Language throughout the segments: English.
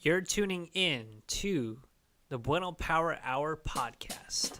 You're tuning in to the Bueno Power Hour podcast.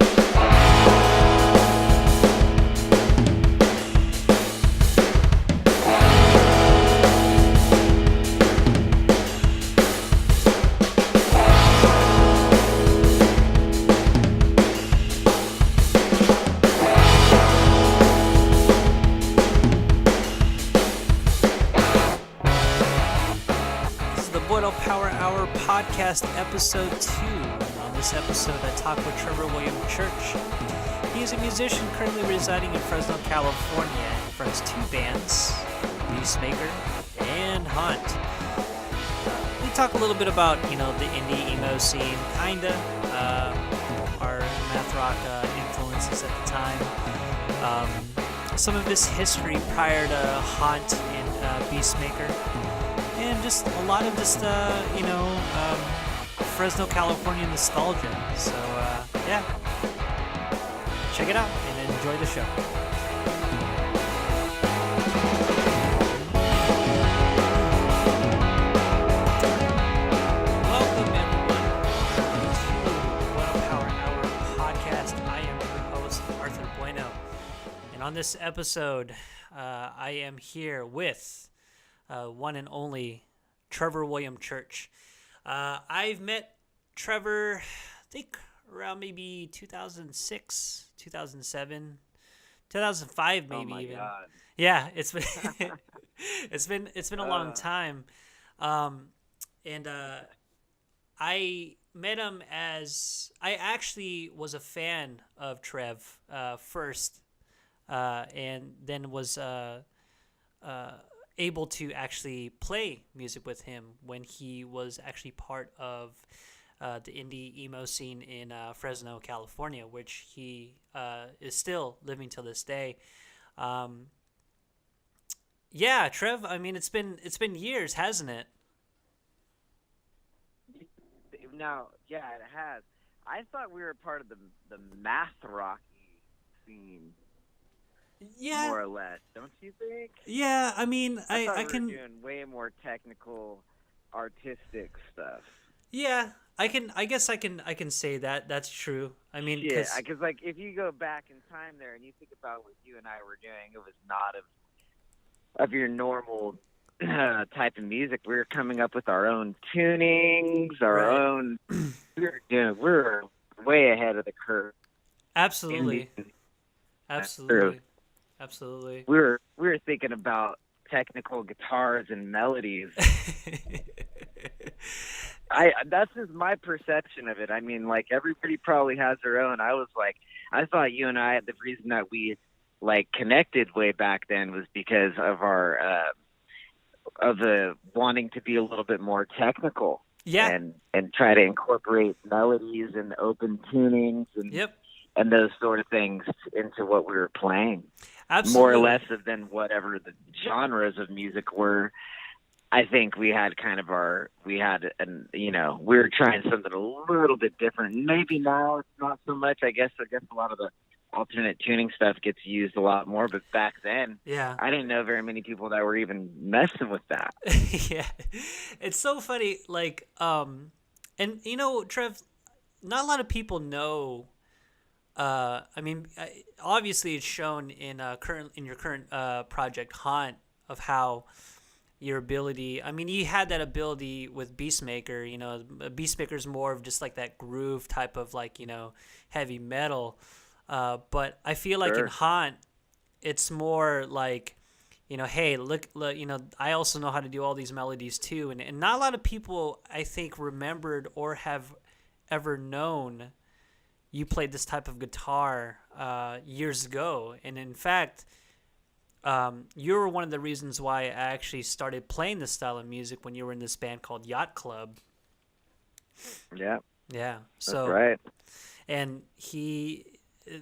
Podcast episode 2. And on this episode, I talk with Trevor William Church. He is a musician currently residing in Fresno, California, and fronts 2 bands, Beastmaker and Hunt. We talk a little bit about, the indie emo scene, our math rock influences at the time, some of this history prior to Hunt and Beastmaker. And just a lot of just, Fresno, California nostalgia. So, check it out and enjoy the show. Welcome, everyone, to the Bueno Power Hour podcast. I am your host, Arthur Bueno. And on this episode, I am here with one and only Trevor William Church. I've met Trevor, I think around maybe 2006, 2007, 2005, maybe even. God. Yeah, it's been it's been a long time. And I met him as I actually was a fan of Trev first, and then was able to actually play music with him when he was actually part of the indie emo scene in Fresno, California, which he is still living till this day. Yeah, Trev. I mean, it's been years, hasn't it? No, yeah, it has. I thought we were part of the math rocky scene. Yeah, more or less, don't you think? Yeah, I mean, I can we were doing way more technical, artistic stuff. Yeah, I guess I can say that. That's true. I mean, because like if you go back in time there and you think about what you and I were doing, it was not of your normal type of music. We were coming up with our own tunings, our own. We were way ahead of the curve. Absolutely. Absolutely. We were thinking about technical guitars and melodies. That's just my perception of it. I mean, like everybody probably has their own. I thought you and I, the reason that we connected way back then was because of our of the wanting to be a little bit more technical. Yeah. And try to incorporate melodies and open tunings and and those sort of things into what we were playing. Absolutely. More or less than whatever the genres of music were. I think we had we were trying something a little bit different. Maybe now it's not so much. I guess a lot of the alternate tuning stuff gets used a lot more, but back then, I didn't know very many people that were even messing with that. Yeah. It's so funny. And Trev, not a lot of people know. Obviously, it's shown in your current project Haunt of how your ability. I mean, you had that ability with Beastmaker. Beastmaker's more of just like that groove type of heavy metal. But I feel like in Haunt, it's more like, hey, look, I also know how to do all these melodies too, and not a lot of people I think remembered or have ever known you played this type of guitar years ago. And in fact, you were one of the reasons why I actually started playing this style of music when you were in this band called Yacht Club. Yeah. Yeah. So, that's right. And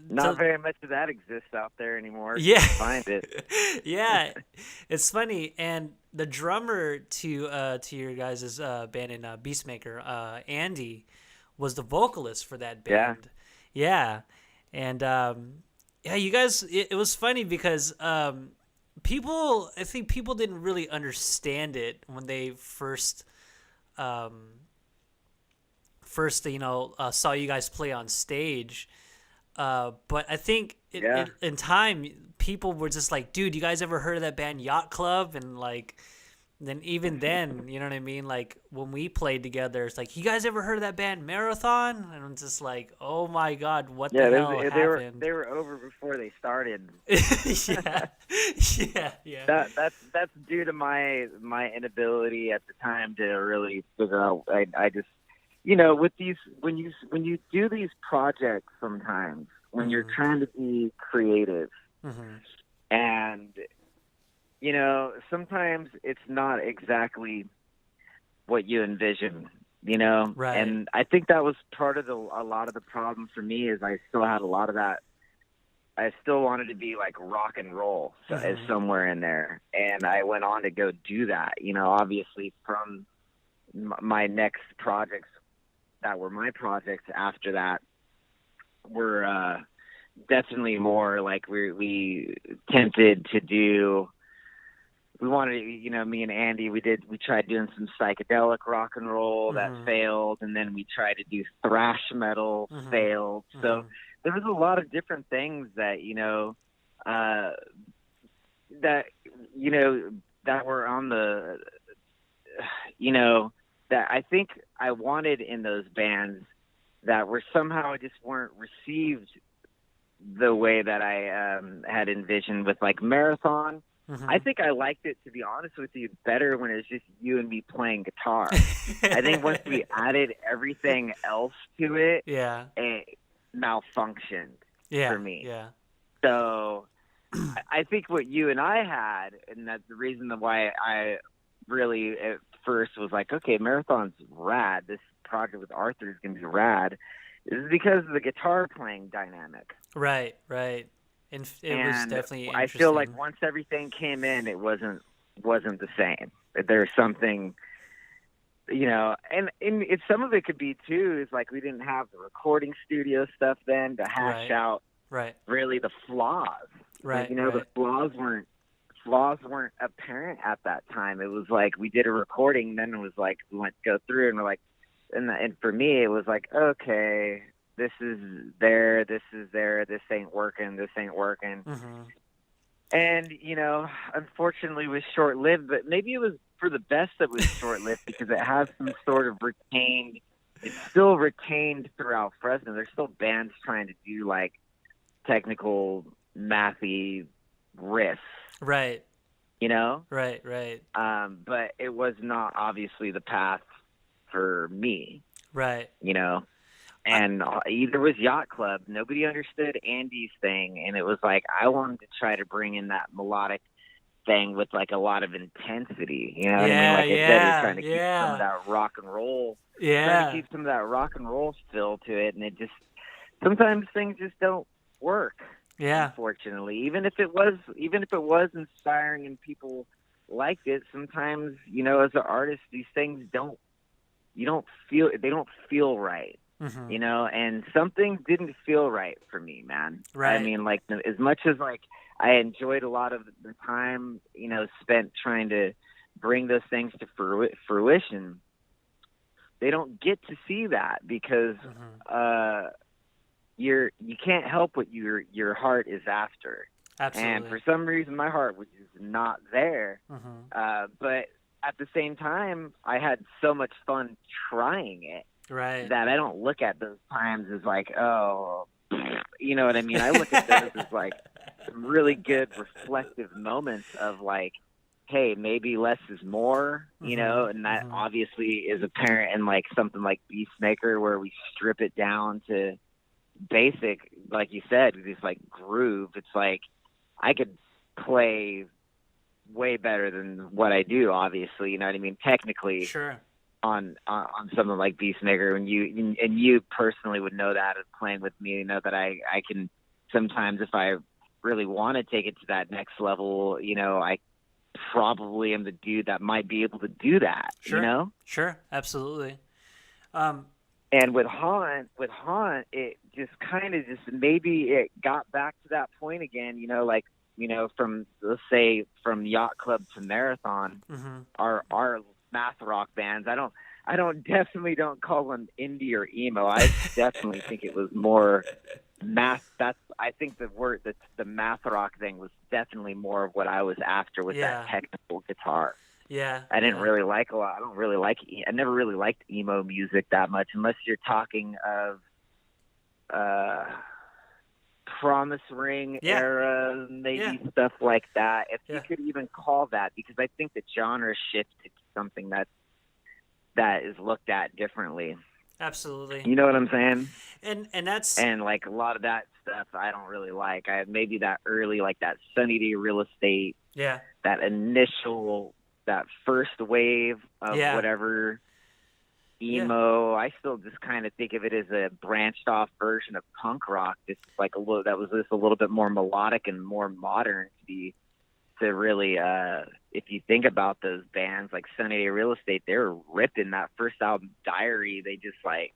not very much of that exists out there anymore. Yeah. You can find it. Yeah. It's funny. And the drummer to your guys' band in Beastmaker, Andy, was the vocalist for that band. Yeah. And you guys, it was funny because I think people didn't really understand it when they first first, saw you guys play on stage. But I think in time, people were just like, dude, you guys ever heard of that band Yacht Club? And like, then even then, you know what I mean? Like when we played together, it's like, you guys ever heard of that band Marathon? And I'm just like, oh my God, what the hell happened? They were over before they started. yeah. That's due to my inability at the time to really figure out. I just, with these, when you do these projects sometimes, when you're trying to be creative, and sometimes it's not exactly what you envision, Right. And I think that was part of a lot of the problem for me is I still had a lot of that. I still wanted to be like rock and roll as somewhere in there, and I went on to go do that. Obviously from my next projects that were my projects after that were definitely more like we tempted to do. We wanted, me and Andy, we tried doing some psychedelic rock and roll that failed. And then we tried to do thrash metal, failed. So there was a lot of different things that, that were on the, that I think I wanted in those bands that were somehow just weren't received the way that I had envisioned with like Marathon. I think I liked it, to be honest with you, better when it was just you and me playing guitar. I think once we added everything else to it, it malfunctioned for me. Yeah. So I think what you and I had, and that's the reason why I really at first was like, okay, Marathon's rad. This project with Arthur is going to be rad. Is because of the guitar playing dynamic. Right. And it was definitely interesting. I feel like once everything came in, it wasn't the same. There's something, and some of it could be too, is like we didn't have the recording studio stuff then to hash out really the flaws. Right. The flaws weren't apparent at that time. It was like we did a recording, then it was like we went to go through and we're like, and for me it was like, okay, this is there, this ain't working. And, unfortunately it was short-lived, but maybe it was for the best that it was short-lived because it has some sort of it's still retained throughout Fresno. There's still bands trying to do like technical, mathy riffs. Right. Right. But it was not obviously the path for me. Right. And either was Yacht Club. Nobody understood Andy's thing, and it was like I wanted to try to bring in that melodic thing with like a lot of intensity. You know what I mean? Like I said, we're trying to keep some of that rock and roll. Trying to keep some of that rock and roll feel to it, and it just sometimes things just don't work. Yeah. Unfortunately, even if it was inspiring and people liked it, sometimes as an artist, these things don't feel right. And something didn't feel right for me, man. Right. I mean, like as much as like I enjoyed a lot of the time, spent trying to bring those things to fruition, they don't get to see that because you can't help what your heart is after. Absolutely. And for some reason, my heart was just not there. But at the same time, I had so much fun trying it. Right. That I don't look at those times as like, oh, you know what I mean? I look at those as like some really good reflective moments of like, hey, maybe less is more, and that obviously is apparent in like something like Beastmaker where we strip it down to basic, like you said, just like groove. It's like I could play way better than what I do, obviously, you know what I mean? Technically. Sure. On something like Beastmaker, and you personally would know that, playing with me, that I can sometimes, if I really want to take it to that next level, I probably am the dude that might be able to do that. Sure. Sure, absolutely. And with Haunt, it just kind of maybe it got back to that point again. From let's say from Yacht Club to Marathon, our math rock bands. I definitely don't call them indie or emo. I definitely think it was more math. I think the math rock thing was definitely more of what I was after with that technical guitar. Yeah. I didn't really like a lot. I never really liked emo music that much, unless you're talking of Promise Ring era, maybe stuff like that. If you could even call that, because I think the genre shifted to something that is looked at differently. Absolutely. You know what I'm saying? And like a lot of that stuff I don't really like. Maybe that early, like that Sunny Day Real Estate. Yeah. That first wave of whatever emo. I still just kind of think of it as a branched off version of punk rock. It's like a little bit more melodic and more modern to really if you think about those bands like Sunny Day Real Estate, they were ripping that first album Diary. They just like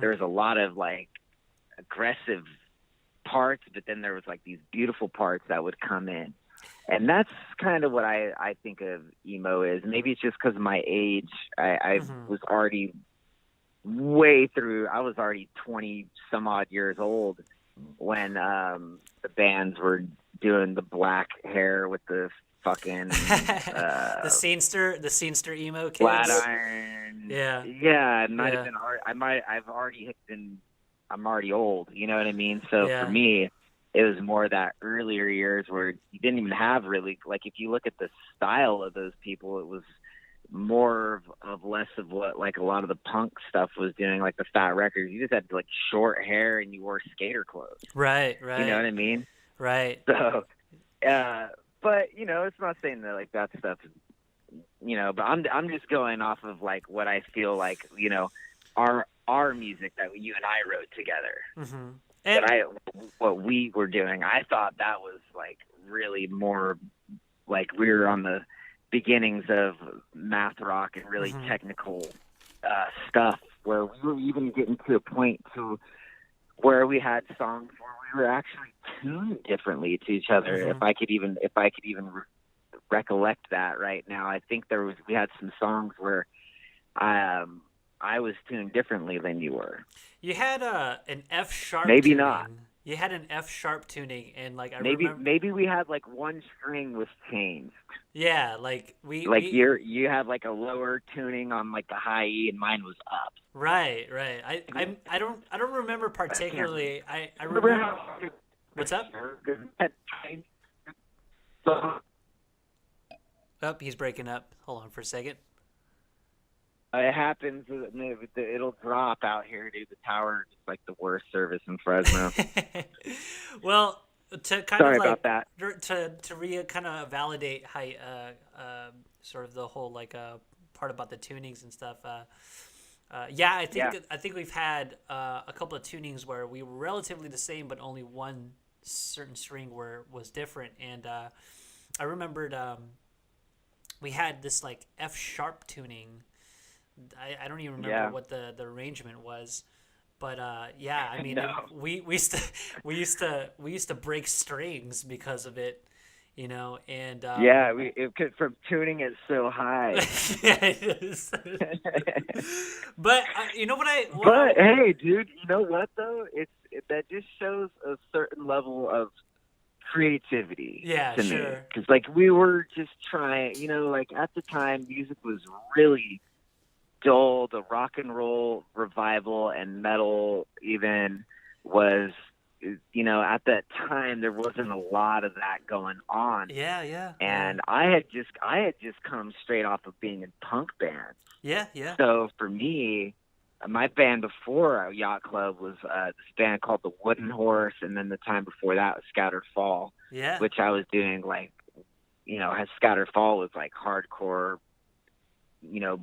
there's a lot of like aggressive parts, but then there was like these beautiful parts that would come in. And that's kind of what I think of emo is. Maybe it's just because of my age. I was already I was already 20 some odd years old when the bands were doing the black hair with the fucking the scenester emo kids. Flatiron. Yeah. Yeah, it might have been hard. I'm already old, you know what I mean? So for me, it was more that earlier years where you didn't even have really, like, if you look at the style of those people, it was more of less of what like a lot of the punk stuff was doing, like the Fat Records. You just had like short hair and you wore skater clothes. Right. You know what I mean? Right. So, but you know, it's not saying that like that stuff, you know, but I'm just going off of like what I feel like, you know, our music that you and I wrote together. Mm-hmm. What we were doing, I thought that was like really more like we were on the beginnings of math rock and really technical stuff, where we were even getting to a point to where we had songs where we were actually tuned differently to each other. If I could even recollect that right now, I think we had some songs where I was tuned differently than you were. You had an F sharp. Maybe tuning. not. You had an F sharp tuning, and like maybe we had like one string was changed. Yeah, like you had like a lower tuning on like the high E, and mine was up. Right. I don't remember particularly. I remember. What's up? Oh, he's breaking up. Hold on for a second. It happens. It'll drop out here, dude. The tower is like the worst service in Fresno. Well, to kind Sorry of like about that. to kind of validate how sort of the whole like part about the tunings and stuff. I think we've had a couple of tunings where we were relatively the same, but only one certain string was different. And I remembered we had this like F sharp tuning. I don't even remember what the arrangement was, but I mean, no. we used to break strings because of it, you know, and from tuning it so high. Yeah, it is. But you know what hey, dude, you know what though? That just shows a certain level of creativity. Yeah, to sure. me, because like we were just trying, you know, like at the time, music was really dull. The rock and roll revival and metal even was, you know, at that time there wasn't a lot of that going on. Yeah. And I had just come straight off of being in punk bands. Yeah. So for me, my band before Yacht Club was this band called the Wooden Horse, and then the time before that was Scattered Fall. Yeah. Which I was doing like, you know, Scattered Fall was like hardcore, you know,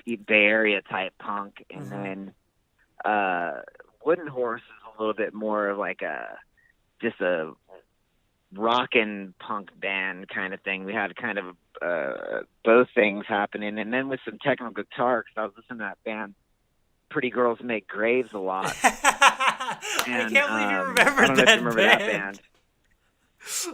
Bay Area type punk, and then Wooden Horse is a little bit more of like just a rockin' punk band kind of thing. We had kind of both things happening, and then with some technical guitar, because I was listening to that band Pretty Girls Make Graves a lot. I can't believe you remember that band.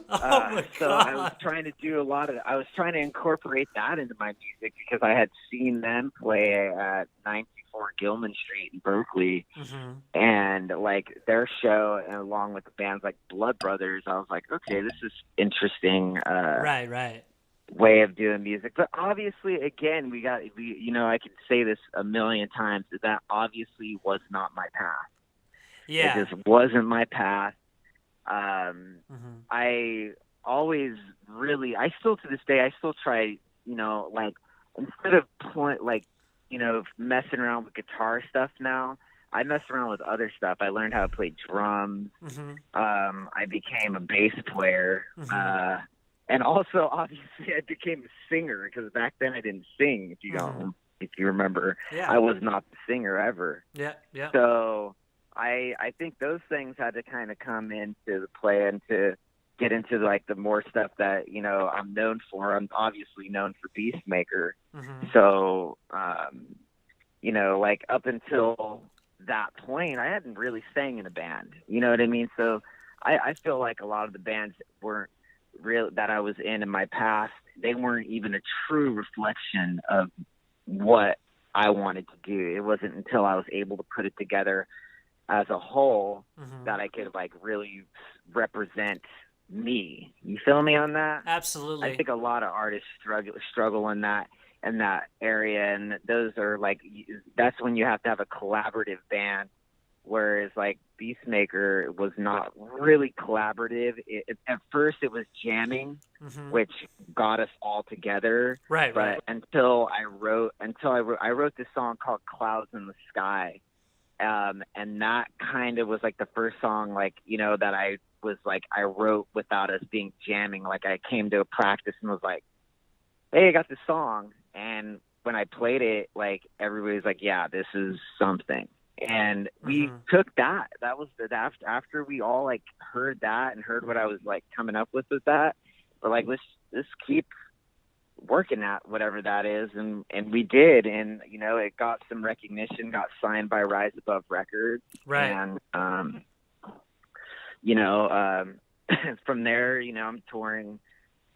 Oh my So I was God. trying to do I was trying to incorporate that into my music because I had seen them play at 94 Gilman Street in Berkeley, Mm-hmm. and like their show, and along with the bands like Blood Brothers, I was like, okay, this is interesting. Right, right. Way of doing music. But obviously, again, I could say this a million times, that obviously was not my path. It Yeah. just wasn't my path. Mm-hmm. I always I still to this day, I still try, like instead of messing around with guitar stuff now, I mess around with other stuff. I learned how to play drums. Mm-hmm. I became a bass player. Mm-hmm. And also, obviously, I became a singer because back then I didn't sing. If you remember, Yeah. I was not the singer ever. Yeah. Yeah. So I think those things had to kind of come into the play and to get into like the more stuff that I'm known for. I'm obviously known for Beastmaker. Mm-hmm. So like up until that point, I hadn't really sang in a band. You know what I mean? So I feel like a lot of the bands weren't real that I was in my past. They weren't even a true reflection of what I wanted to do. It wasn't until I was able to put it together as a whole Mm-hmm. that I could like really represent me. You feel me on that? Absolutely. I think a lot of artists struggle in that area, and those are like that's when you have to have a collaborative band. Whereas like Beastmaker was not really collaborative. At first it was jamming, Mm-hmm. which got us all together. Right, But right. until I wrote this song called Clouds in the Sky. And that kind of was like the first song, like, that I wrote without us being jamming. Like I came to a practice and was like, hey, I got this song. And when I played it, like everybody's like, yeah, this is something. And we Mm-hmm. took that. That was after we all like heard that and heard what I was like coming up with that. We're like, let's keep working at whatever that is, and we did, and it got some recognition, got signed by Rise Above Records, Right. and from there, I'm touring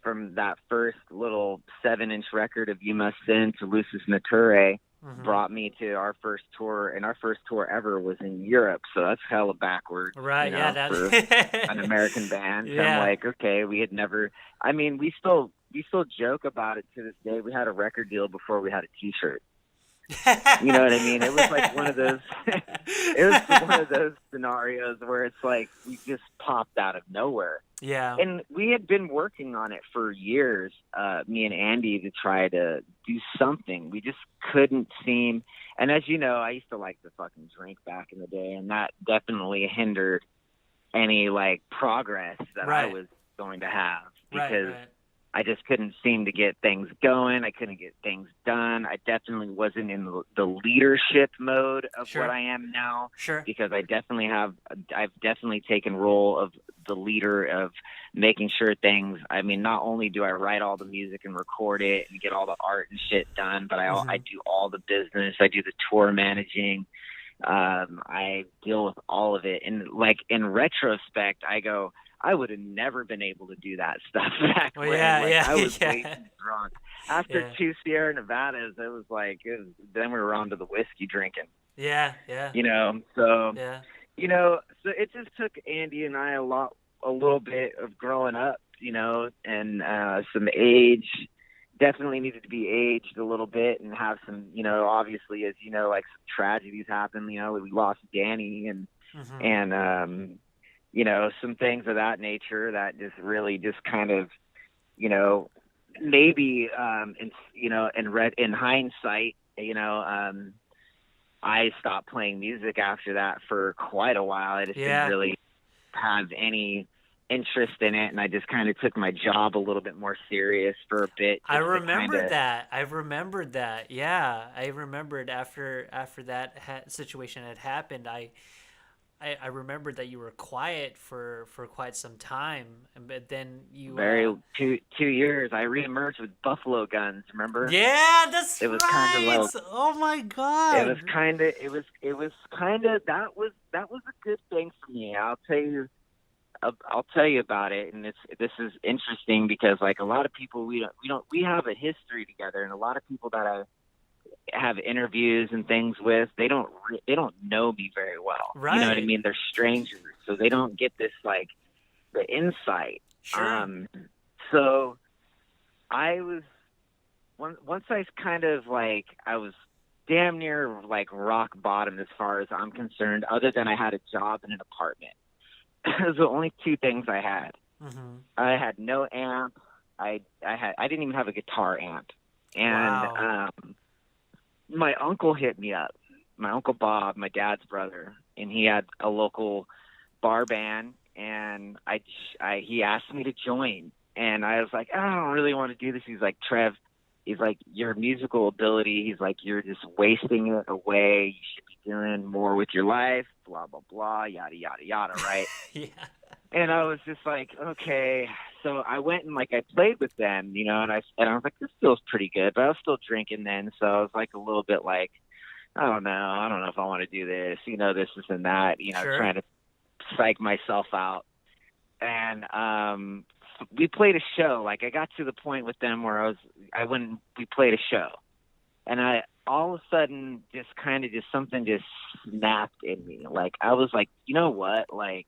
from that first little 7-inch record of You Must Sin to Lucis Naturae. Mm-hmm. Brought me to our first tour, and our first tour ever was in Europe, so that's hella backwards, Right. Yeah. for That. an American band. Yeah. I'm like, okay, we had never. I mean, we still joke about it to this day. We had a record deal before we had a T-shirt. You know what I mean? It was like one of those. It was one of those scenarios where it's like we just popped out of nowhere. Yeah. And we had been working on it for years, me and Andy, to try to do something. We just couldn't seem. And as you know, I used to like to fucking drink back in the day, and that definitely hindered any like progress that I Right. was going to have Right. because Right. I just couldn't seem to get things going. I couldn't get things done. I definitely wasn't in the leadership mode of Sure. what I am now, Sure. because I've definitely taken role of the leader of making sure things, I mean, not only do I write all the music and record it and get all the art and shit done, but Mm-hmm. I do all the business. I do the tour managing. I deal with all of it. And like in retrospect, I go, I would have never been able to do that stuff back Well, when. yeah, Like, yeah, I was yeah. way too drunk. After Yeah. 2 Sierra Nevadas, it was like, then we were on to the whiskey drinking, Yeah. Yeah. So, Yeah. so it just took Andy and I a little bit of growing up, and some age. Definitely needed to be aged a little bit and have some, obviously, as like some tragedies happen. We lost Danny and Mm-hmm. some things of that nature that just really just kind of, maybe, in hindsight, I stopped playing music after that for quite a while. I just Yeah. didn't really have any interest in it, and I just kind of took my job a little bit more serious for a bit. I just to remembered kinda, that. I remembered that. Yeah, I remembered after that situation had happened. I remembered that you were quiet for quite some time, but then you. very 2 years. I reemerged with Buffalo Guns. Remember? Yeah, that's It was right. kind of like. Oh my God. It was kind of. That was a good thing for me. I'll tell you. I'll tell you about it, and this is interesting because like a lot of people we have a history together, and a lot of people that I have interviews and things with, they don't know me very well. Right. You know what I mean? They're strangers, so they don't get this like the insight. Sure. So I was once I kind of like I was damn near like rock bottom as far as I'm concerned, other than I had a job in an apartment. Those were the only two things I had. Mm-hmm. I had no amp. I didn't even have a guitar amp. And my uncle hit me up. My Uncle Bob, my dad's brother, and he had a local bar band, and he asked me to join. And I was like, I don't really want to do this. He's like, Trev, he's like, your musical ability, he's like, you're just wasting it away. You should be doing more with your life, blah, blah, blah, yada, yada, yada, right? Yeah. And I was just like, okay. So I went and like I played with them, you know, and I was like, this feels pretty good, but I was still drinking then, so I was like a little bit like, I don't know if I want to do this, you know, this and that, you know, Sure. trying to psych myself out. And we played a show. Like I got to the point with them where we played a show, and I all of a sudden just something just snapped in me. Like I was like, you know what, like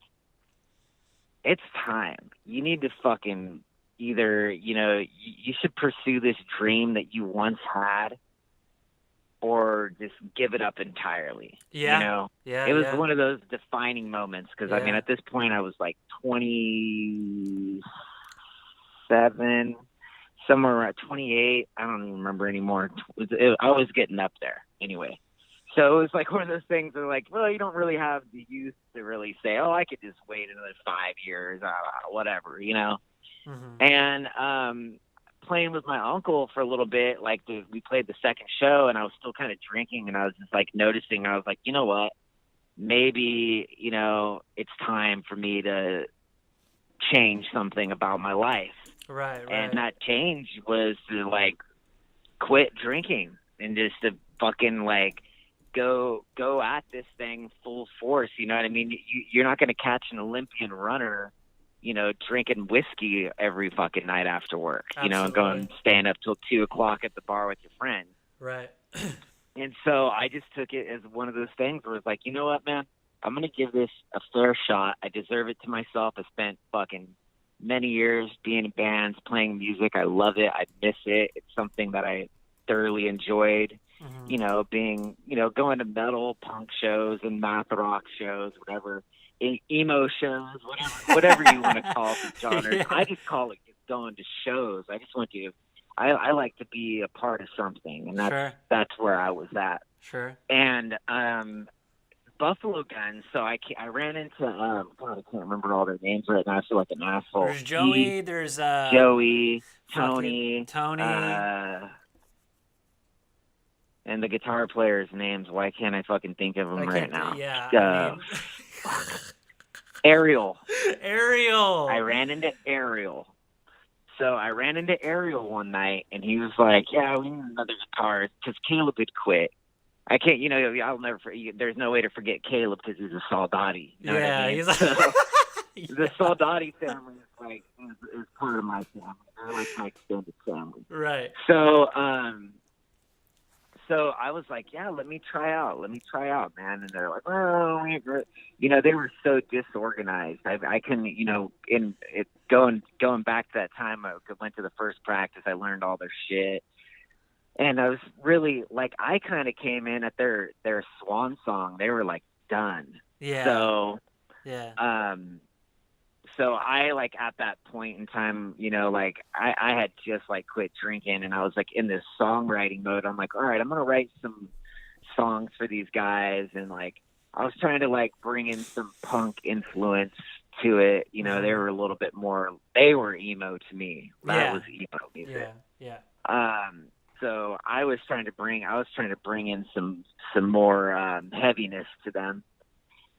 it's time. You need to fucking either, you know, you should pursue this dream that you once had, or just give it up entirely. Yeah. You know? Yeah. It was one of those defining moments because, I mean, Yeah. at this point I was like 27, somewhere around 28. I don't even remember anymore. I was getting up there anyway. So it was like one of those things that like, well, you don't really have the youth to really say, oh, I could just wait another 5 years, whatever, you know? Mm-hmm. And playing with my uncle for a little bit, like we played the second show, and I was still kind of drinking, and I was just like noticing, I was like, you know what? Maybe, you know, it's time for me to change something about my life. Right. And that change was to like quit drinking and just to fucking like go at this thing full force. You know what I mean? You're not going to catch an Olympian runner, you know, drinking whiskey every fucking night after work, you know, and going stand up till 2:00 at the bar with your friends. Right. And so I just took it as one of those things where it's like, you know what, man, I'm going to give this a fair shot. I deserve it to myself. I spent fucking many years being in bands, playing music. I love it. I miss it. It's something that I thoroughly enjoyed. Mm-hmm. You know, being, you know, going to metal punk shows and math rock shows, whatever, emo shows, whatever you want to call the genre. Yeah. I just call it going to shows. I just want you to, I like to be a part of something, and that's where I was at. Sure. And Buffalo Guns. So I ran into God, I can't remember all their names right now. I feel like an asshole. There's Joey. There's Joey, Tony, and the guitar players' names. Why can't I fucking think of them right now? Yeah. Ariel. I ran into Ariel. So I ran into Ariel one night, and he was like, yeah, we need another guitarist, because Caleb had quit. I can't, you know, I'll never forget. There's no way to forget Caleb because he's a Soldati. You know what I mean? He's like, the Soldati family is like is part of my family. They're like my extended family. Right. So, so I was like, yeah, let me try out, man. And they're like, oh, you know, they were so disorganized. I couldn't, you know, going back to that time, I went to the first practice. I learned all their shit. And I was really like, I kind of came in at their swan song. They were like done. Yeah. So, yeah. So I like at that point in time, you know, like I had just like quit drinking, and I was like in this songwriting mode. I'm like, all right, I'm gonna write some songs for these guys, and like I was trying to like bring in some punk influence to it. You know, they were a little bit more. They were emo to me. That was emo music. Yeah. So I was trying to bring in some more heaviness to them,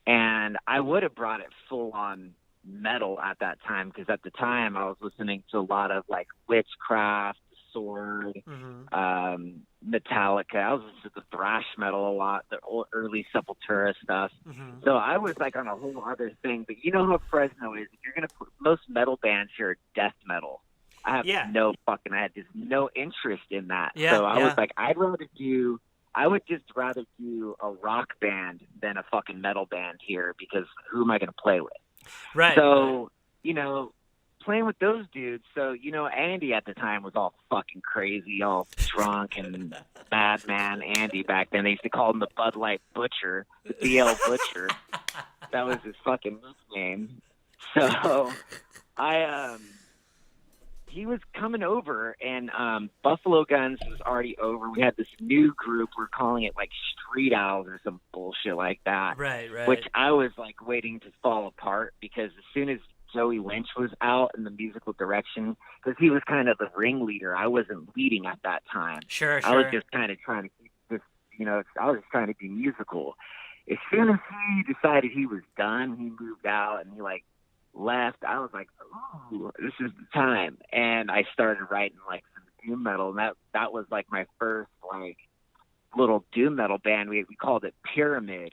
and I would have brought it full on metal at that time, because at the time I was listening to a lot of like Witchcraft, Sword, Mm-hmm. Metallica. I was listening to thrash metal a lot, the early Sepultura stuff. Mm-hmm. So I was like on a whole other thing. But you know how Fresno is. If you're gonna put, most metal bands here are death metal. I had just no interest in that. Yeah, So I was yeah. like, I would just rather do a rock band than a fucking metal band here, because who am I going to play with? Right. So, you know, playing with those dudes. So, you know, Andy at the time was all fucking crazy, all drunk and madman Andy back then. They used to call him the Bud Light Butcher, the BL Butcher. That was his fucking nickname. So he was coming over, and Buffalo Guns was already over. We had this new group. We're calling it like Street Owls or some bullshit like that. Right. Which I was like waiting to fall apart, because as soon as Joey Lynch was out in the musical direction, because he was kind of the ringleader. I wasn't leading at that time. Sure. I was just kind of trying to keep this, you know, I was just trying to be musical. As soon as he decided he was done, he moved out and he like left. I was like, ooh, this is the time. And I started writing like some doom metal, and that was like my first like little doom metal band. We called it Pyramid.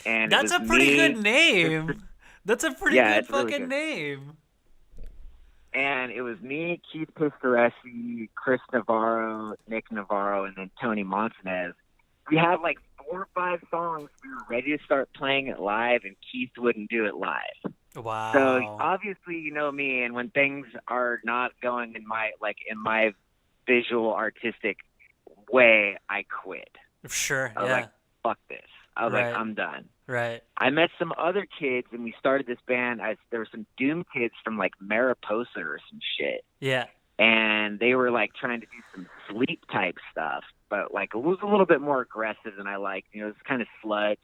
And that's a pretty good name. That's a pretty good fucking really good name. And it was me, Keith Pistoresi, Chris Navarro, Nick Navarro, and then Tony Montanez. We had like 4 or 5 songs. We were ready to start playing it live, and Keith wouldn't do it live. Wow. So obviously, you know me, and when things are not going in my visual artistic way, I quit. Sure. I was like, fuck this. I was like, I'm done. Right. I met some other kids, and we started this band. There were some doom kids from like Mariposa or some shit. Yeah. And they were like trying to do some sleep type stuff, but like it was a little bit more aggressive than I liked. You know, it was kind of sludge.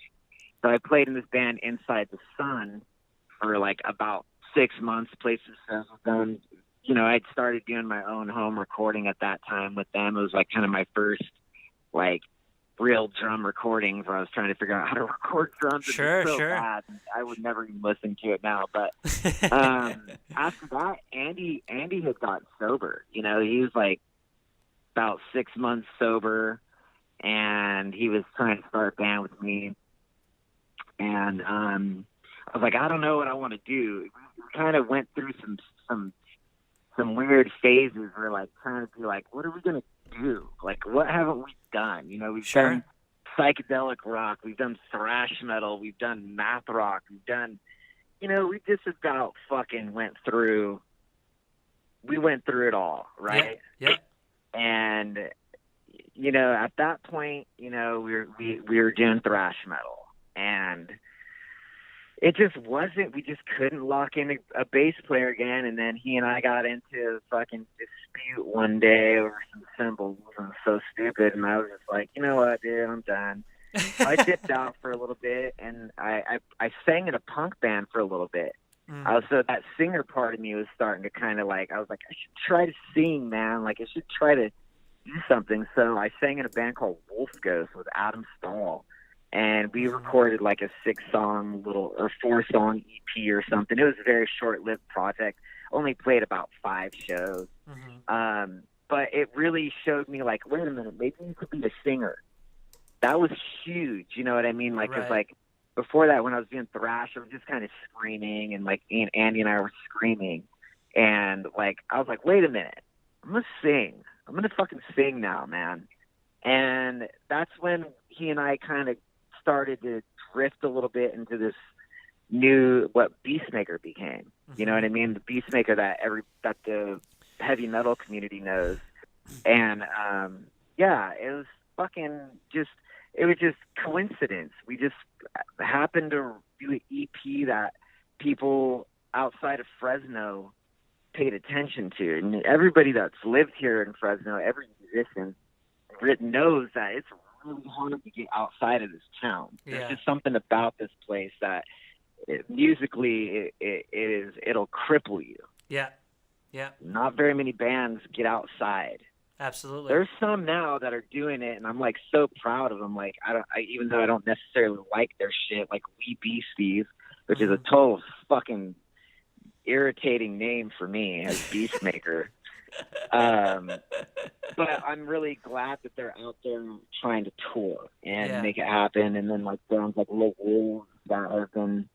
So I played in this band Inside the Sun for like about 6 months, played some shows with them. You know, I'd started doing my own home recording at that time with them. It was like kind of my first like real drum recordings where I was trying to figure out how to record drums. Sure. Bad. I would never even listen to it now. But after that, Andy had gotten sober. You know, he was like about 6 months sober, and he was trying to start a band with me. And I was like, I don't know what I want to do. We kind of went through some weird phases. We're like trying to be like, what are we gonna do? Like, what haven't we done? You know, we've done psychedelic rock, we've done thrash metal, we've done math rock, we've done, you know, we just about fucking went through it all, right? Yeah. And you know, at that point, you know, we were doing thrash metal, and it just wasn't, we just couldn't lock in a bass player again. And then he and I got into a fucking dispute one day over some cymbals. It was so stupid. And I was just like, you know what, dude, I'm done. I dipped out for a little bit, and I sang in a punk band for a little bit. So that singer part of me was starting to kind of like, I was like, I should try to sing, man. Like, I should try to do something. So I sang in a band called Wolf Ghost with Adam Stahl. And we recorded like a 6-song or 4-song EP or something. It was a very short-lived project. Only played about 5 shows. But it really showed me like, wait a minute, maybe you could be a singer. That was huge. You know what I mean? Like, cause like before that, when I was doing thrash, I was just kind of screaming, and like Andy and I were screaming. And like, I was like, wait a minute, I'm going to sing. I'm going to fucking sing now, man. And that's when he and I kind of started to drift a little bit into this new, what Beastmaker became. You know what I mean? The Beastmaker that the heavy metal community knows. And it was fucking it was just coincidence. We just happened to do an EP that people outside of Fresno paid attention to. And everybody that's lived here in Fresno, every musician knows that it's really hard to get outside of this town. There's just something about this place that musically it'll cripple you. Yeah. Not very many bands get outside. Absolutely. There's some now that are doing it, and I'm like so proud of them. Like even though I don't necessarily like their shit, like We Beasties, which is a total fucking irritating name for me as Beastmaker. But I'm really glad that they're out there trying to tour and Yeah. make it happen. And then like bands like Low Wolves that have been,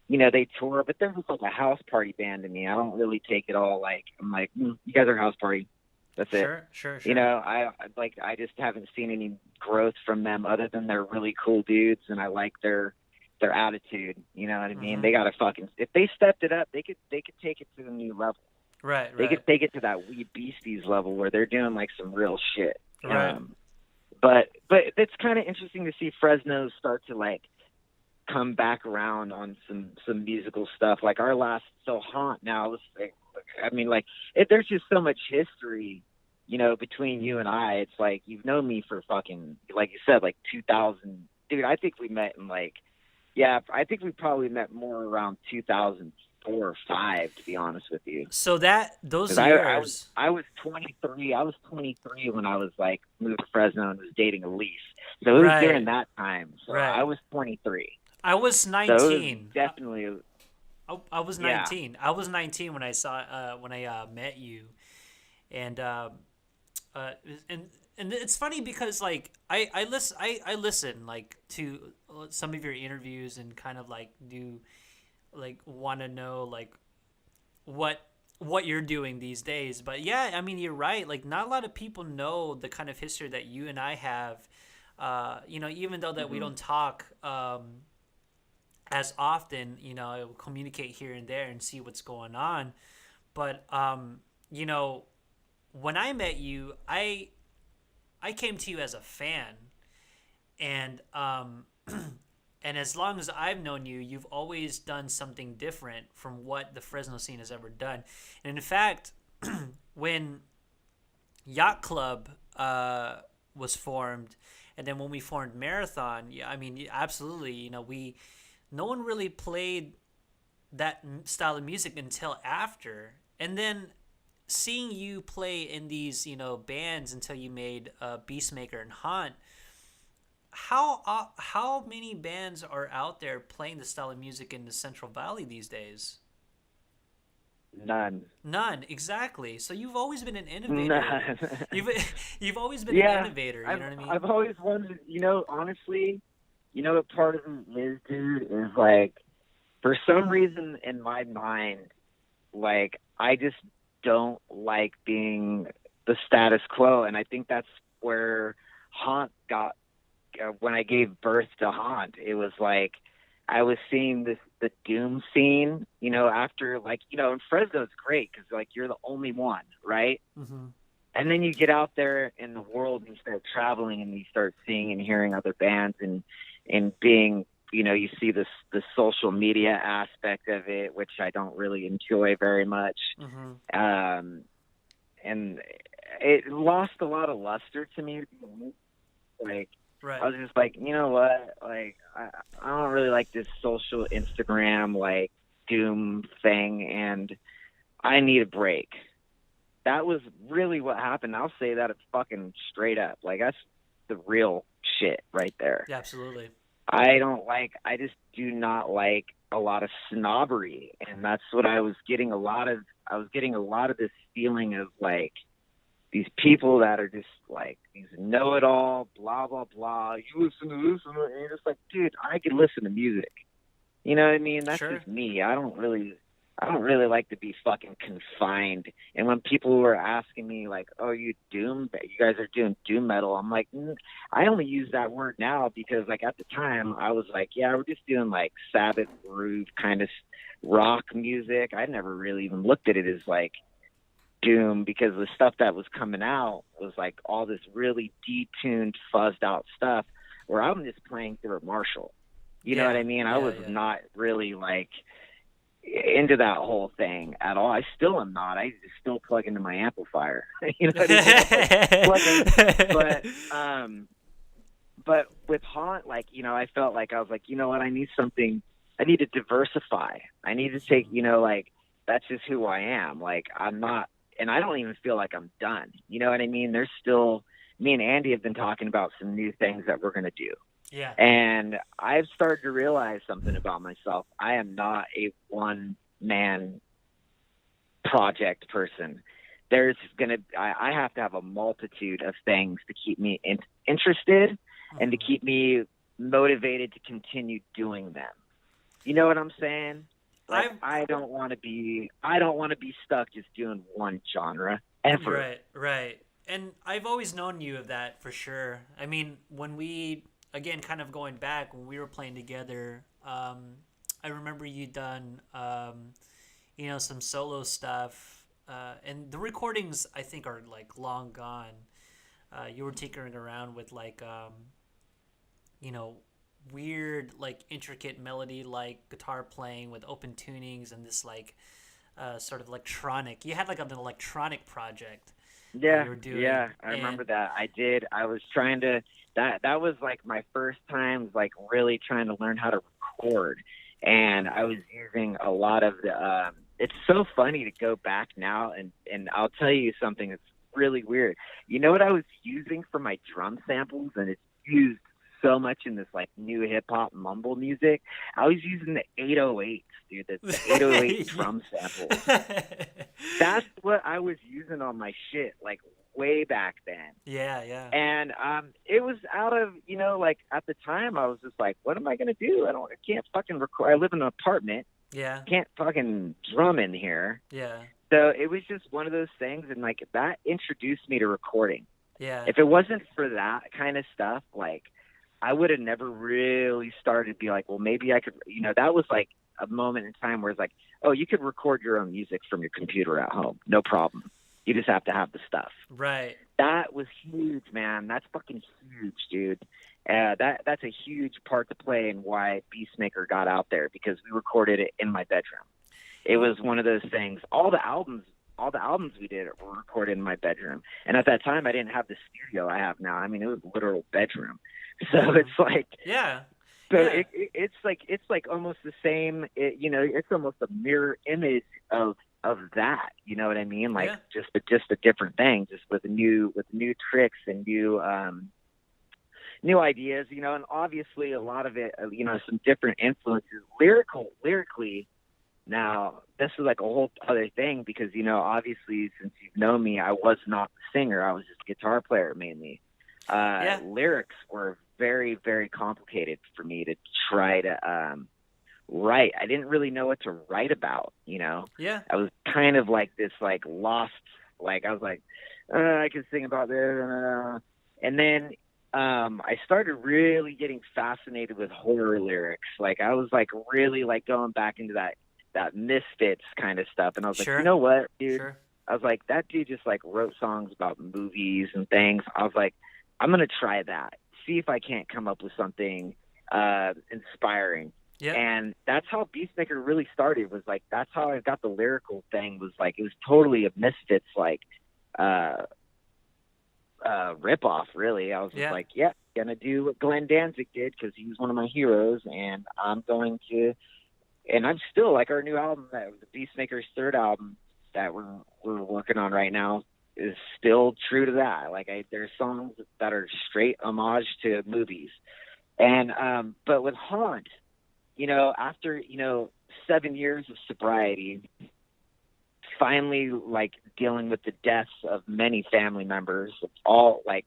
they tour, but they're just like a house party band to me. I don't really take it all like I'm like, you guys are a house party. That's it. Sure, sure, sure. I just haven't seen any growth from them other than they're really cool dudes, and I like their attitude. You know what I mean? They gotta if they stepped it up, they could take it to a new level. Right, They right. could take it to that We Beasties level where they're doing like some real shit. Right. But it's kind of interesting to see Fresno start to like come back around on some musical stuff. Like our last Haunt now was like, there's just so much history, between you and I. It's like you've known me for fucking, like you said, like 2000. Dude, I think we met in I think we probably met more around 2004 or 5, to be honest with you. So those 'Cause years, I was 23. I was 23 when I was like moved to Fresno and was dating Elise. So it was Right. during that time. So Right. I was 23. I was So 19. it was definitely. I was 19. I was 19 when I met you, and and it's funny because like I listen like to some of your interviews and kind of like want to know like what you're doing these days. But yeah, I mean, you're right. Like not a lot of people know the kind of history that you and I have. Even though that we don't talk as often, I will communicate here and there and see what's going on. But when I met you, I came to you as a fan, and and as long as I've known you, you've always done something different from what the Fresno scene has ever done. And in fact, when Yacht Club was formed, and then when we formed Marathon, yeah, I mean, absolutely, no one really played that style of music until after. And then seeing you play in these, bands until you made Beastmaker and Haunt, how many bands are out there playing the style of music in the Central Valley these days? None, exactly. So you've always been an innovator. None. You've always been an innovator. You know what I mean? I've always wondered. Honestly, what part of it is, dude, is like for some reason in my mind, like I just don't like being the status quo, and I think that's where Haunt got. When I gave birth to Haunt, it was like I was seeing the doom scene, after and Fresno's great because like you're the only one, right? Mm-hmm. And then you get out there in the world and you start traveling and you start seeing and hearing other bands and being, you see the social media aspect of it, which I don't really enjoy very much. Mm-hmm. And it lost a lot of luster to me. Like, right. I was just like, you know what? Like, I don't really like this social Instagram, like, doom thing, and I need a break. That was really what happened. I'll say that it's fucking straight up. Like, that's the real shit right there. Yeah, absolutely. I just do not like a lot of snobbery. And that's what I was getting a lot of this feeling of like these people that are just like these know-it-all, blah, blah, blah. You listen to this and you're just like, dude, I can listen to music. You know what I mean? That's Sure. just me. I don't really like to be fucking confined. And when people were asking me like, "Oh, you guys are doing doom metal," I'm like, I only use that word now because like at the time I was like, yeah, we're just doing like Sabbath groove kind of rock music. I never really even looked at it as like doom because the stuff that was coming out was like all this really detuned, fuzzed out stuff where I'm just playing through a Marshall. You know what I mean? I was not really like into that whole thing at all. I still am not. I just still plug into my amplifier. You know what I mean? But with Haunt, like, I felt like I was like, you know what? I need to diversify. I need to take, like, that's just who I am. Like, I'm not, and I don't even feel like I'm done. You know what I mean? There's still, me and Andy have been talking about some new things that we're going to do. Yeah. And I've started to realize something about myself. I am not a one-man project person. I have to have a multitude of things to keep me interested and to keep me motivated to continue doing them. You know what I'm saying? Like I don't want to be stuck just doing one genre ever. Right. And I've always known you of that for sure. I mean, when we, again, kind of going back, when we were playing together, I remember you done, some solo stuff. And the recordings, I think, are like long gone. You were tinkering around with like, weird, like intricate melody, like guitar playing with open tunings and this like sort of electronic. You had like an electronic project. Yeah, you were doing, I remember that. I did. I was trying to. That was like my first time, like really trying to learn how to record, and I was using a lot of the. It's so funny to go back now, and I'll tell you something that's really weird. You know what I was using for my drum samples, and it's used so much in this like new hip hop mumble music. I was using the 808s, dude. The 808 drum samples. That's what I was using on my shit, like way back then. Yeah. And it was out of, like at the time I was just like, what am I gonna do? I can't fucking record. I live in an apartment. Yeah. Can't fucking drum in here. Yeah. So it was just one of those things, and like that introduced me to recording. Yeah. If it wasn't for that kind of stuff, like I would have never really started to be like, well, maybe I could, that was like a moment in time where it's like, oh, you could record your own music from your computer at home. No problem. You just have to have the stuff. Right. That was huge, man. That's fucking huge, dude. That's a huge part to play in why Beastmaker got out there, because we recorded it in my bedroom. It was one of those things. All the albums we did were recorded in my bedroom. And at that time, I didn't have the studio I have now. I mean, it was a literal bedroom. So it's like, yeah. So yeah. It's like almost the same. It's almost a mirror image of that. You know what I mean? Like just a different thing, just with new tricks and new ideas. And obviously a lot of it, some different influences lyrically. Now this is like a whole other thing, because obviously since you've known me, I was not the singer. I was just a guitar player mainly. Lyrics were very, very complicated for me to try to write. I didn't really know what to write about, Yeah. I was kind of like this, like lost, like I was like, I can sing about this. And then I started really getting fascinated with horror lyrics. Like I was like really like going back into that Misfits kind of stuff. And I was like, you know what, dude? Sure. I was like, that dude just like wrote songs about movies and things. I was like, I'm going to try that. See if I can't come up with something inspiring. Yeah. And that's how Beastmaker really started, was like, that's how I got the lyrical thing, was like, it was totally a Misfits, like, ripoff, really. I was just like, gonna do what Glenn Danzig did, because he was one of my heroes, and I'm still, like, our new album, the Beastmaker's third album that we're working on right now, is still true to that. Like there's songs that are straight homage to movies. And but with Haunt, after 7 years of sobriety, finally like dealing with the deaths of many family members, all like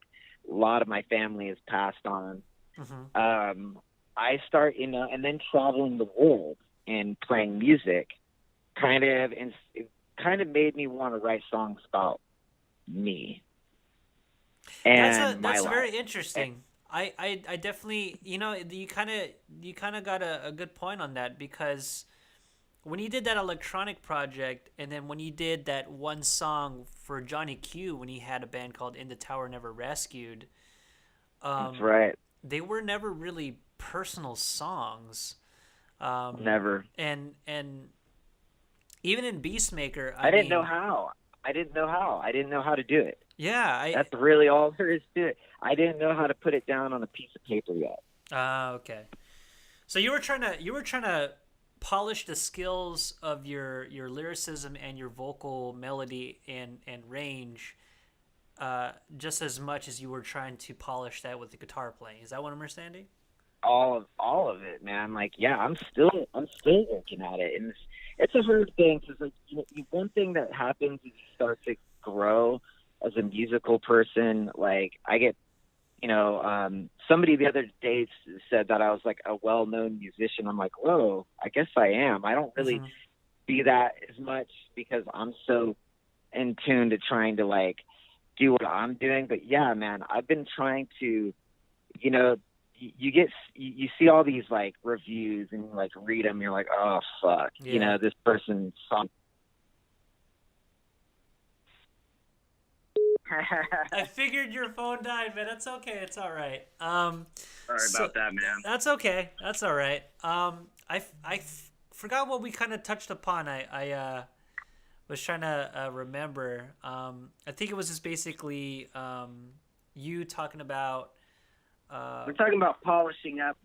a lot of my family has passed on. Mm-hmm. I start and then traveling the world and playing music it kind of made me want to write songs about me and that's my very life. interesting. I definitely, you kind of got a good point on that, because when you did that electronic project, and then when you did that one song for Johnny Q when he had a band called In the Tower Never Rescued, that's right. They were never really personal songs. Never. And even in Beastmaker, I didn't know how. I didn't know how to do it. Yeah, that's really all there is to it. I didn't know how to put it down on a piece of paper yet. Okay. So you were trying to polish the skills of your lyricism and your vocal melody and range, just as much as you were trying to polish that with the guitar playing. Is that what I'm understanding? All of it, man. Like, yeah, I'm still working at it, and it's a hard thing, because like one thing that happens is you start to grow as a musical person. Like I get, somebody the other day said that I was like a well-known musician. I'm like, whoa, I guess I am. I don't really see that as much because I'm so in tune to trying to like do what I'm doing. But yeah, man, I've been trying to, you see all these like reviews and you like read them. You're like, oh fuck, this person's song. I figured your phone died, man. That's okay. It's all right. Sorry about that, man. That's okay. That's all right. I forgot what we kind of touched upon. I was trying to remember. I think it was just basically you talking about. We're talking about polishing up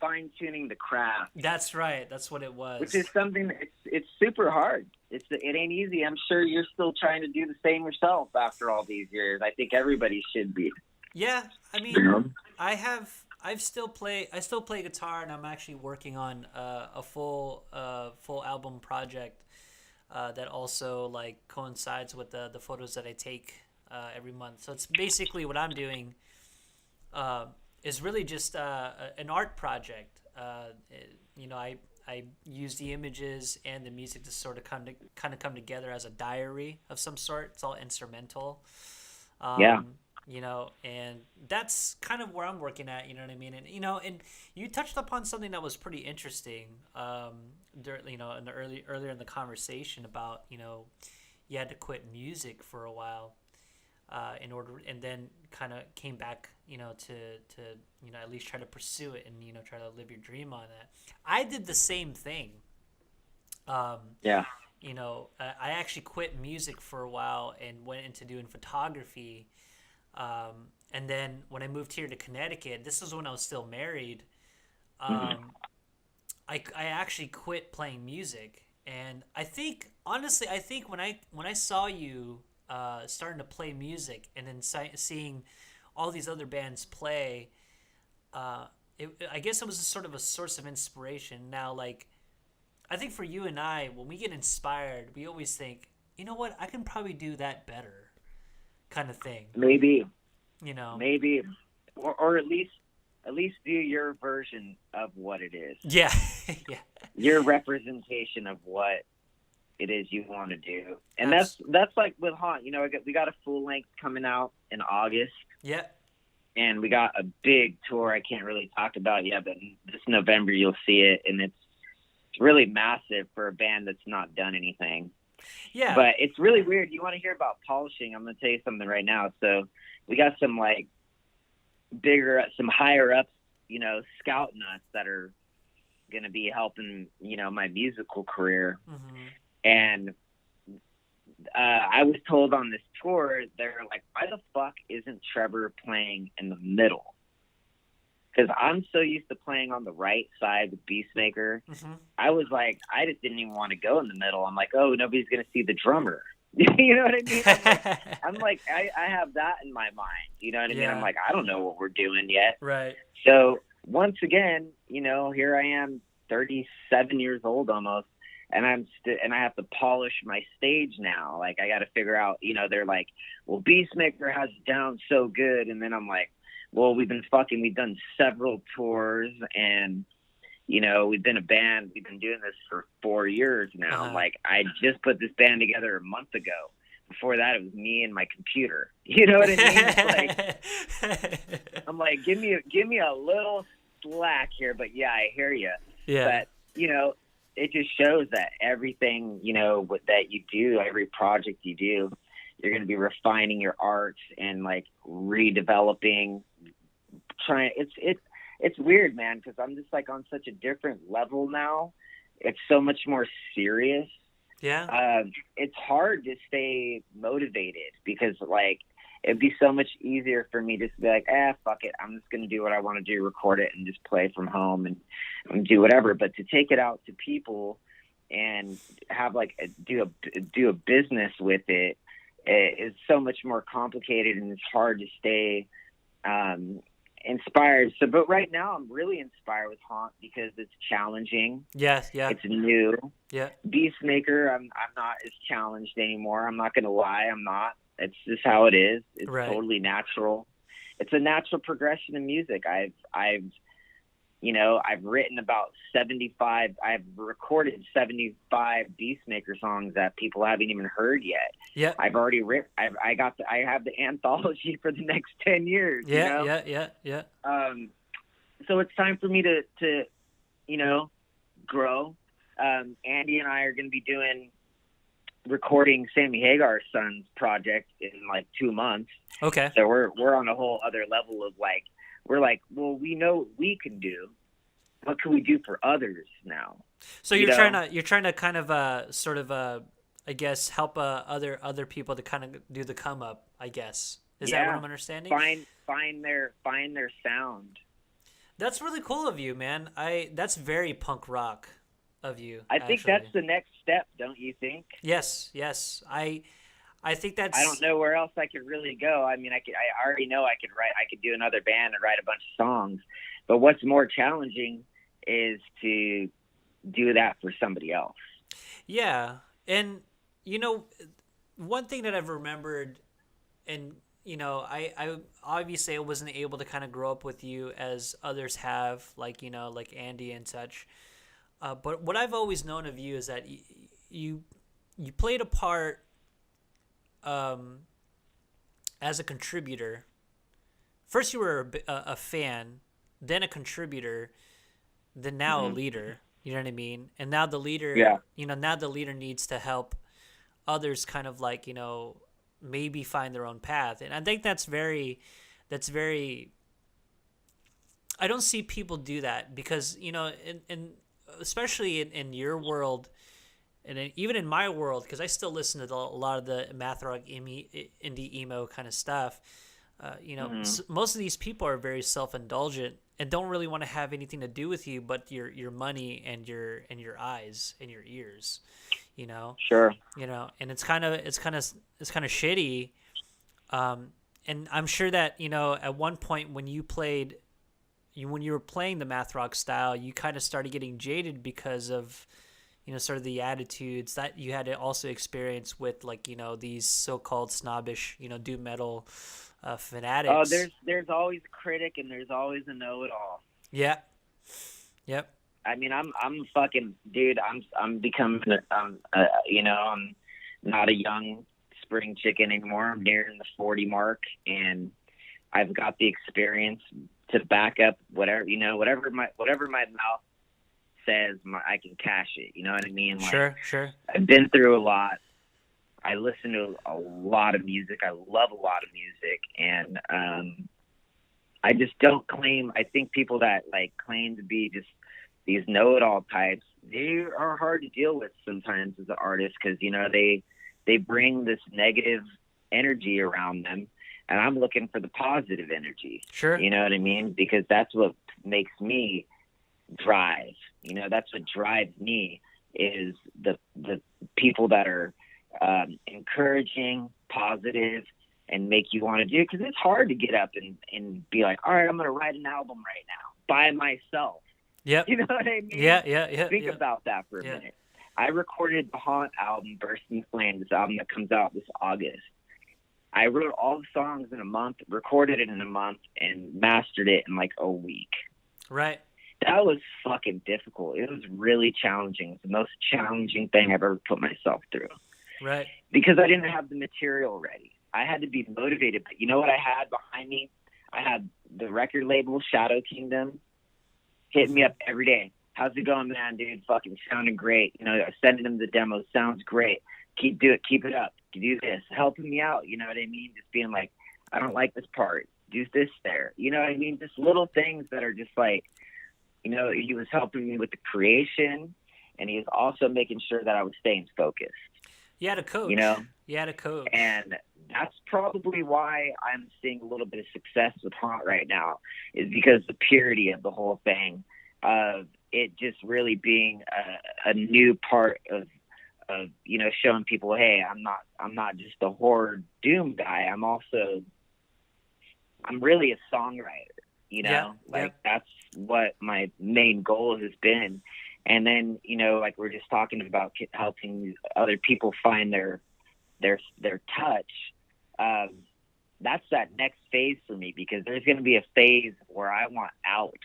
fine-tuning the craft. That's right. That's what it was. Which is something it's super hard. It ain't easy. I'm sure you're still trying to do the same yourself after all these years. I think everybody should be. Yeah, I mean, I still play guitar, and I'm actually working on a full album project that also like coincides with the photos that I take every month. So it's basically what I'm doing. Is really just an art project. I use the images and the music to sort of come together as a diary of some sort. It's all instrumental. And that's kind of where I'm working at. You know what I mean? And you touched upon something that was pretty interesting. Earlier in the conversation about you had to quit music for a while. In order, and then kind of came back, to at least try to pursue it and try to live your dream on that. I did the same thing. I actually quit music for a while and went into doing photography. And then when I moved here to Connecticut, this was when I was still married. I actually quit playing music, and I think when I saw you. Starting to play music and then seeing all these other bands play, I guess it was a sort of a source of inspiration. Now, like, I think for you and I, when we get inspired, we always think, you know what, I can probably do that better, kind of thing. Maybe, or at least do your version of what it is. Yeah, yeah. Your representation of what it is you want to do, and that's like with Haunt. We got a full length coming out in August. Yeah, and we got a big tour I can't really talk about yet, but this November you'll see it, and it's really massive for a band that's not done anything. Yeah, but it's really weird. You want to hear about polishing? I'm going to tell you something right now. So we got some like some higher ups, scouting us that are going to be helping my musical career. Mm-hmm. And I was told on this tour, they're like, why the fuck isn't Trevor playing in the middle? Because I'm so used to playing on the right side with Beastmaker. Mm-hmm. I was like, I just didn't even want to go in the middle. I'm like, oh, nobody's going to see the drummer. You know what I mean? I'm like, I have that in my mind. You know what I mean? I'm like, I don't know what we're doing yet. Right. So once again, here I am, 37 years old almost. And and I have to polish my stage now. Like I got to figure out, they're like, well, Beastmaker has it down so good. And then I'm like, well, we've done several tours and, we've been a band. We've been doing this for 4 years now. Uh-huh. Like I just put this band together a month ago. Before that, it was me and my computer. You know what I mean? I'm like, give me a little slack here. But yeah, I hear you. Yeah. But, it just shows that everything, that you do, every project you do, you're going to be refining your art and like redeveloping, it's weird, man. Cause I'm just like on such a different level now. It's so much more serious. Yeah. It's hard to stay motivated because like, it'd be so much easier for me just to be like, fuck it. I'm just going to do what I want to do, record it and just play from home and do whatever. But to take it out to people and have like do a business with it is so much more complicated, and it's hard to stay inspired. So, but right now I'm really inspired with Haunt because it's challenging. Yes, yeah, It's new. yeah, Beastmaker, I'm not as challenged anymore. I'm not going to lie. I'm not. It's just how it is. It's right. totally natural. It's a natural progression of music. I've written about 75. I've recorded 75 Beastmaker songs that people haven't even heard yet. Yeah. I've already written. I have the anthology for the next 10 years. Yeah, you know? yeah. So it's time for me to grow. Andy and I are going to be recording Sammy Hagar's son's project in like 2 months. Okay. So we're on a whole other level of like, we're like, well, we know what we can do. What can we do for others now? So you're trying to kind of sort of I guess help other people to kind of do the come up, I guess. Is that what I'm understanding? Find their sound. That's really cool of you, man. That's very punk rock of you. I think that's the next step, don't you think? Yes. I think that's. I don't know where else I could really go. I mean, I already know I could do another band and write a bunch of songs. But what's more challenging is to do that for somebody else. Yeah, and one thing that I've remembered, and I obviously I wasn't able to kind of grow up with you as others have, like like Andy and such. But what I've always known of you is that you played a part as a contributor. First, you were a fan, then a contributor, then now a leader. You know what I mean? And now the leader, now the leader needs to help others kind of like, maybe find their own path. And I think that's very, I don't see people do that because, especially in your world, and even in my world, because I still listen to a lot of the math rock, indie emo kind of stuff. Most of these people are very self-indulgent and don't really want to have anything to do with you but your money and your eyes and your ears. Sure. And it's kind of shitty. And I'm sure that at one point when you were playing the math rock style, you kind of started getting jaded because of sort of the attitudes that you had to also experience with like these so-called snobbish doom metal fanatics. Oh, there's always a critic and there's always a know-it-all. Yeah. Yep. I mean, I'm fucking dude. I'm becoming I'm not a young spring chicken anymore. I'm nearing the 40 mark, and I've got the experience to back up whatever my mouth says. I can cash it. You know what I mean? Like, Sure. I've been through a lot. I listen to a lot of music. I love a lot of music, and I just don't claim. I think people that like claim to be just these know-it-all types, they are hard to deal with sometimes as an artist because they bring this negative energy around them, and I'm looking for the positive energy. Sure. You know what I mean? Because that's what makes me drive. That's what drives me is the people that are encouraging, positive, and make you want to do it. Because it's hard to get up and be like, all right, I'm going to write an album right now by myself. Yep. You know what I mean? Yeah. Think about that for a minute. I recorded the Haunt album, Burst in Flame, this album that comes out this August. I wrote all the songs in a month, recorded it in a month, and mastered it in like a week. Right. That was fucking difficult. It was really challenging. It's the most challenging thing I've ever put myself through. Right. Because I didn't have the material ready. I had to be motivated. But you know what I had behind me? I had the record label, Shadow Kingdom, hitting me up every day. How's it going, man, dude? Fucking sounding great. Sending them the demos. Sounds great. Keep it up. Do this. Helping me out. You know what I mean? Just being like, I don't like this part. Do this there. You know what I mean? Just little things that are just like, he was helping me with the creation, and he was also making sure that I was staying focused. You had a coach. You had a coach. And that's probably why I'm seeing a little bit of success with Haunt right now, is because the purity of the whole thing, of it just really being a new part of showing people, hey, I'm not just a horror doom guy. I'm really a songwriter. you know, that's what my main goal has been. And then, you know, like we're just talking about helping other people find their touch. That's that next phase for me, because there's going to be a phase where I want out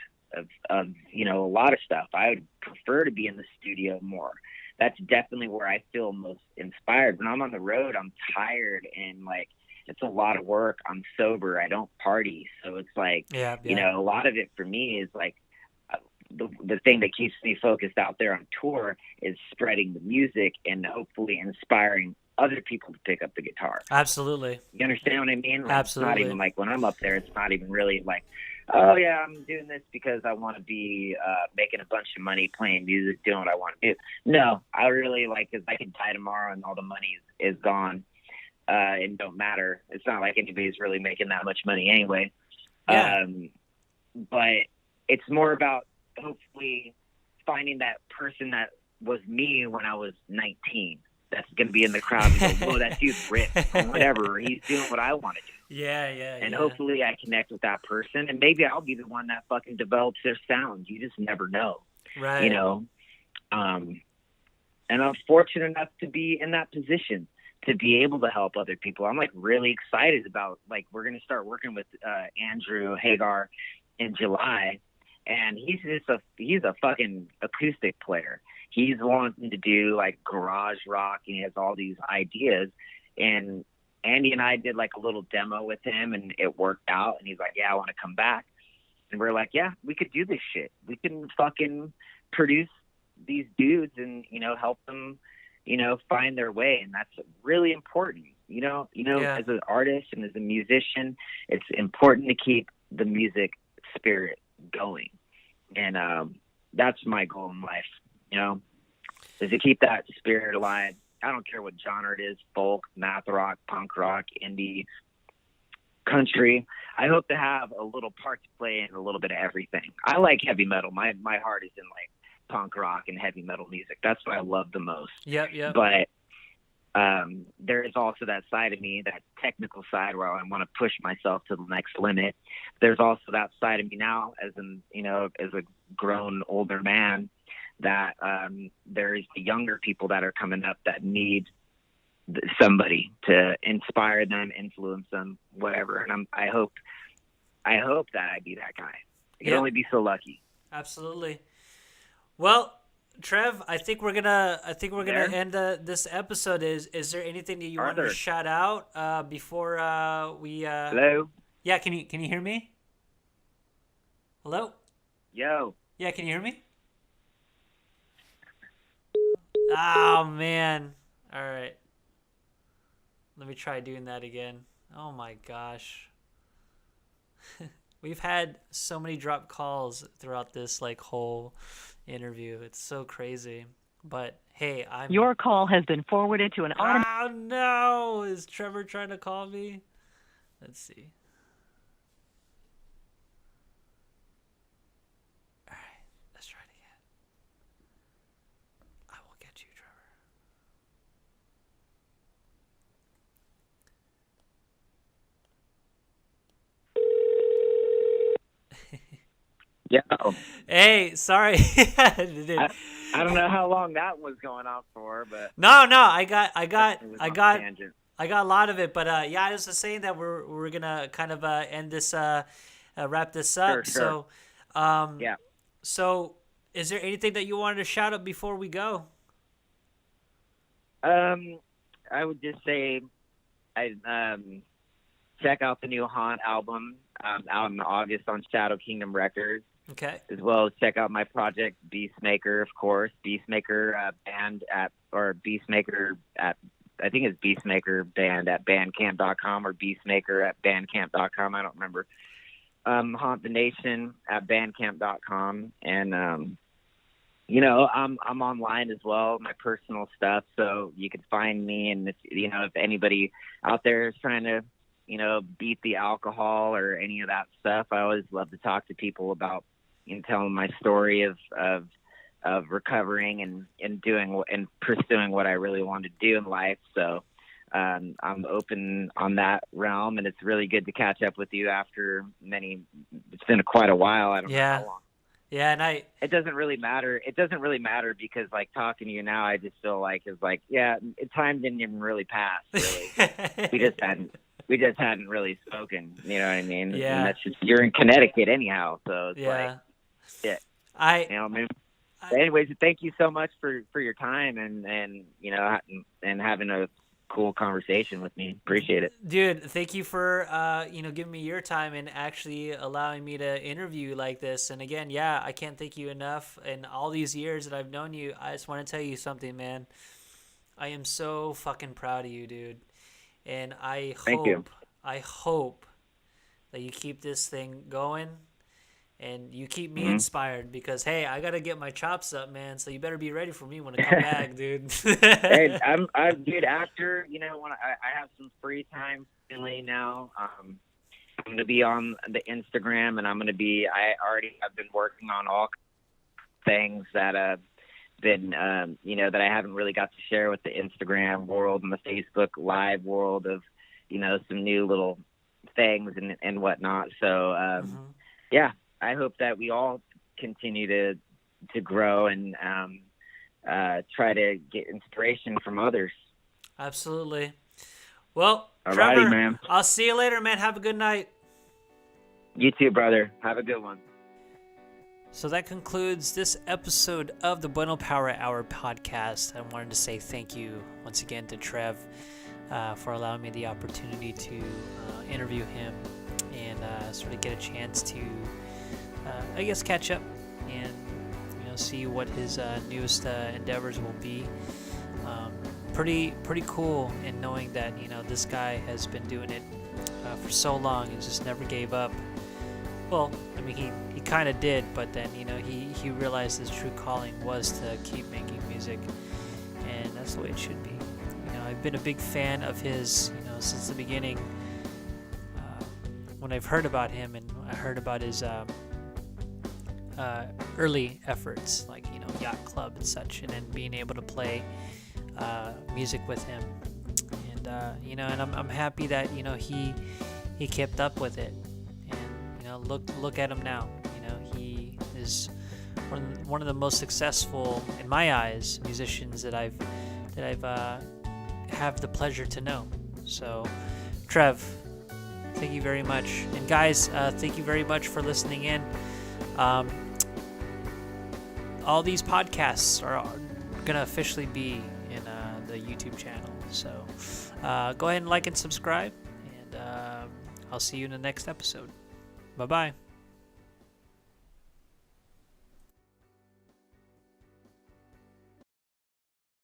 of, you know, a lot of stuff. I would prefer to be in the studio more. That's definitely where I feel most inspired. When I'm on the road, I'm tired and like, it's a lot of work. I'm sober. I don't party. So it's like, you know, a lot of it for me is like, the thing that keeps me focused out there on tour is spreading the music and hopefully inspiring other people to pick up the guitar. Absolutely. You understand what I mean? Like, Absolutely. It's not even like when I'm up there, it's not even really like, oh yeah, I'm doing this because I want to be making a bunch of money playing music, doing what I want to do. No, I really like, because I could die tomorrow and all the money is gone. It don't matter. It's not like anybody's really making that much money anyway. Yeah. But it's more about hopefully finding that person that was me when I was 19. That's going to be in the crowd and go, whoa, that dude's ripped, or whatever. He's doing what I want to do. Yeah. And hopefully I connect with that person, and maybe I'll be the one that fucking develops their sound. You just never know. Right. You know? And I'm fortunate enough to be in that position, to be able to help other people. I'm like really excited about, like, we're going to start working with Andrew Hagar in July, and he's a fucking acoustic player. He's wanting to do like garage rock, and he has all these ideas, and Andy and I did like a little demo with him, and it worked out, and he's like, yeah, I want to come back. And we're like, yeah, we could do this shit. We can fucking produce these dudes and, you know, help them, you know, find their way. And that's really important. You know, as an artist and as a musician, it's important to keep the music spirit going. And that's my goal in life, you know, is to keep that spirit alive. I don't care what genre it is, folk, math rock, punk rock, indie, country. I hope to have a little part to play in a little bit of everything. I like heavy metal. My heart is in like punk rock and heavy metal music. That's what I love the most. Yep. But there is also that side of me, that technical side, where I want to push myself to the next limit. There's also that side of me now, as a grown older man, that there is the younger people that are coming up that need somebody to inspire them, influence them, whatever. And I hope that I be that guy. I can only be so lucky. Absolutely. Well, Trev, I think we're gonna end this episode. Is there anything that you want to shout out before we? Hello. Yeah, can you hear me? Hello. Yo. Yeah, can you hear me? Oh man! All right. Let me try doing that again. Oh my gosh. We've had so many drop calls throughout this like whole interview. It's so crazy. But hey, Your call has been forwarded to an automatic. Oh no! Is Trevor trying to call me? Let's see. All right, let's try it again. I will get you, Yo. Hey, sorry. I don't know how long that was going on for, but no, I got tangent. I got a lot of it, but yeah, I was just saying that we're gonna kind of end this, wrap this up. Sure. So, Yeah. So, is there anything that you wanted to shout out before we go? I would just say, check out the new Haunt album out in August on Shadow Kingdom Records. Okay. As well as check out my project Beastmaker, of course. Beastmaker band at, or Beastmaker at, I think it's Beastmaker band at bandcamp.com or Beastmaker at bandcamp.com. I don't remember. Haunt the Nation at bandcamp.com. And, you know, I'm online as well, my personal stuff. So you can find me. And, if anybody out there is trying to, beat the alcohol or any of that stuff, I always love to talk to people about, telling my story of recovering and doing and pursuing what I really want to do in life. So I'm open on that realm, and it's really good to catch up with you after it's been quite a while. I don't know how long. Yeah, and it doesn't really matter. It doesn't really matter because like talking to you now, I just feel like it's like, time didn't even really pass. Really, we just hadn't really spoken. You know what I mean? Yeah. And that's just, you're in Connecticut anyhow, so it's anyways, thank you so much for your time and having a cool conversation with me. Appreciate it, dude. Thank you for giving me your time and actually allowing me to interview like this. And again, I can't thank you enough. In all these years that I've known you, I just want to tell you something, man. I am so fucking proud of you, dude. And I hope that you keep this thing going and you keep me inspired, because hey, I gotta get my chops up, man. So you better be ready for me when I come back, dude. Hey, I'm dude. After when I have some free time finally now, I'm gonna be on the Instagram, and I already have been working on all things that have been that I haven't really got to share with the Instagram world and the Facebook Live world of some new little things and whatnot. So I hope that we all continue to grow and try to get inspiration from others. Absolutely. Well, Alrighty, Trevor, man. I'll see you later, man. Have a good night. You too, brother. Have a good one. So that concludes this episode of the Bueno Power Hour podcast. I wanted to say thank you once again to Trev for allowing me the opportunity to interview him and sort of get a chance to catch up and see what his newest endeavors will be. Pretty cool in knowing that this guy has been doing it for so long and just never gave up. Well, I mean he kind of did, but then he realized his true calling was to keep making music, and that's the way it should be. I've been a big fan of his since the beginning. When I've heard about him and I heard about his early efforts, like Yacht Club and such, and then being able to play music with him, and and I'm happy that he kept up with it, and look at him now. He is one of the most successful, in my eyes, musicians that I've have the pleasure to know. So, Trev, thank you very much, and guys, thank you very much for listening in. All these podcasts are gonna officially be in the YouTube channel, so go ahead and like and subscribe, and I'll see you in the next episode. Bye bye.